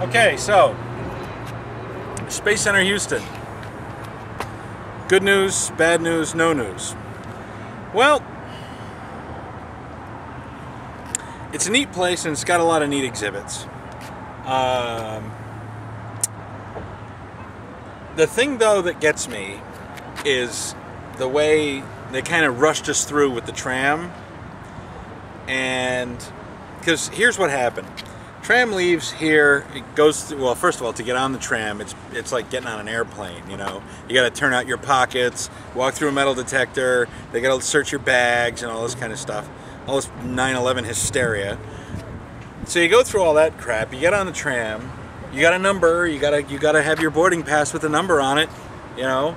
Okay, so Space Center Houston. Good news, bad news, no news. Well, it's a neat place and it's got a lot of neat exhibits. The thing though that gets me is the way they kind of rushed us through with the tram. And because here's what happened. Tram leaves here, it goes through, well, first of all, to get on the tram, it's like getting on an airplane, you know. You got to turn out your pockets, walk through a metal detector, they got to search your bags and all this kind of stuff. All this 9/11 hysteria. So you go through all that crap, you get on the tram, you got a number, you got to have your boarding pass with a number on it, you know.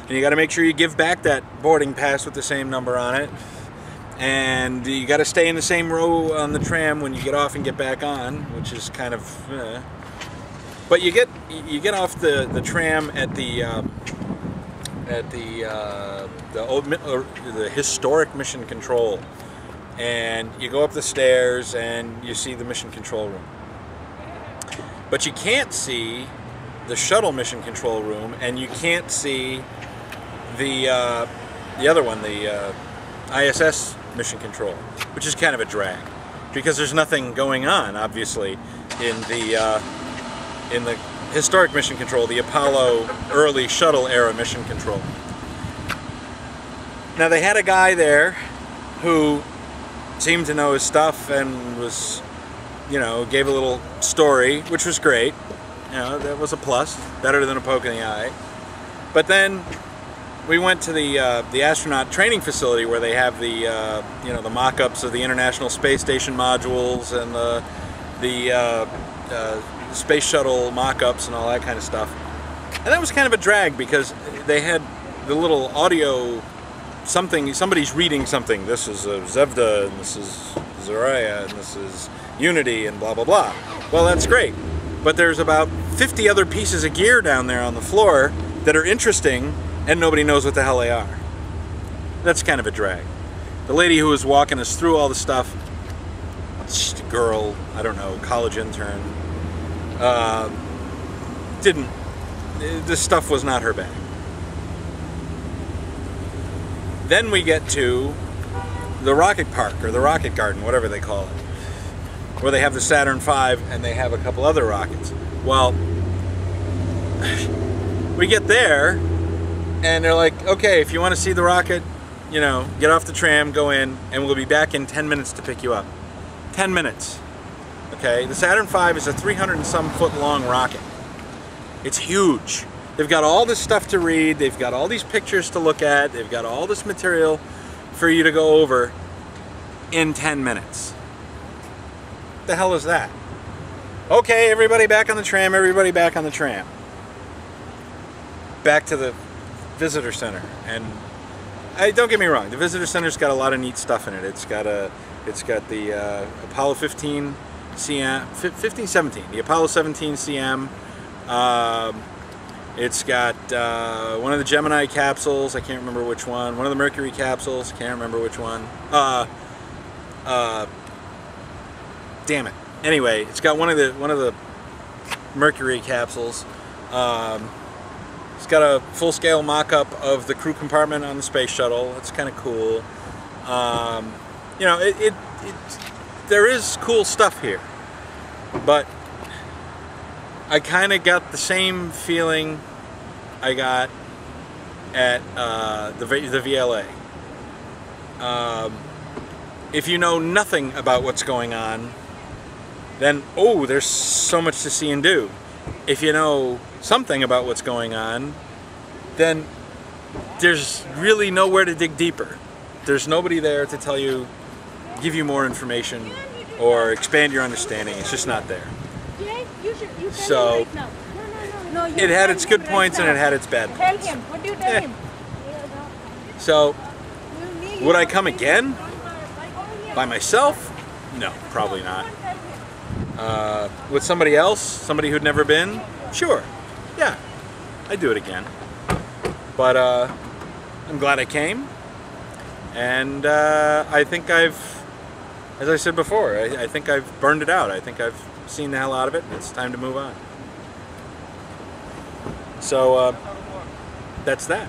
And you got to make sure you give back that boarding pass with the same number on it. And you got to stay in the same row on the tram when you get off and get back on, which is kind of. But you get off the tram at the historic Mission Control, and you go up the stairs and you see the Mission Control room. But you can't see the shuttle Mission Control room, and you can't see the other one, the ISS Mission Control, which is kind of a drag because there's nothing going on, obviously, in the historic Mission Control, the Apollo early shuttle era Mission Control. Now they had a guy there who seemed to know his stuff and was, you know, gave a little story, which was great. You know, that was a plus, better than a poke in the eye. But then we went to the astronaut training facility where they have the the mock-ups of the International Space Station modules and the space shuttle mock-ups and all that kind of stuff. And that was kind of a drag because they had the little audio somebody's reading something. This is Zevda, and this is Zarya, and this is Unity, and blah blah blah. Well, that's great, but there's about 50 other pieces of gear down there on the floor that are interesting, and nobody knows what the hell they are. That's kind of a drag. The lady who was walking us through all the stuff, just a girl, I don't know, college intern, this stuff was not her bag. Then we get to the rocket park, or the rocket garden, whatever they call it, where they have the Saturn V and they have a couple other rockets. Well, we get there, and they're like, okay, if you want to see the rocket, you know, get off the tram, go in, and we'll be back in 10 minutes to pick you up. 10 minutes. Okay, the Saturn V is a 300 and some foot long rocket. It's huge. They've got all this stuff to read, they've got all these pictures to look at, they've got all this material for you to go over in 10 minutes. What the hell is that? Okay, everybody back on the tram, everybody back on the tram. Back to the visitor center, and don't get me wrong, the visitor center's got a lot of neat stuff in it. It's got the Apollo 15 CM, 15-17, the Apollo 17 CM. It's got one of the Gemini capsules, I can't remember which one. One of the Mercury capsules, can't remember which one. Damn it. Anyway, it's got one of the Mercury capsules. It's got a full-scale mock-up of the crew compartment on the space shuttle. It's kind of cool. You know, there is cool stuff here, but I kind of got the same feeling I got at the VLA. If you know nothing about what's going on, then, oh, there's so much to see and do. If you know something about what's going on, then there's really nowhere to dig deeper. There's nobody there to tell you, give you more information, or expand your understanding. It's just not there. So, it had its good points and it had its bad points. Tell him. What do you tell him? So, would I come again? By myself? No, probably not. With somebody else, somebody who'd never been? Sure, yeah, I'd do it again. But I'm glad I came, and I think I've as I said before, I think I've burned it out. I think I've seen the hell out of it. It's time to move on. So that's that.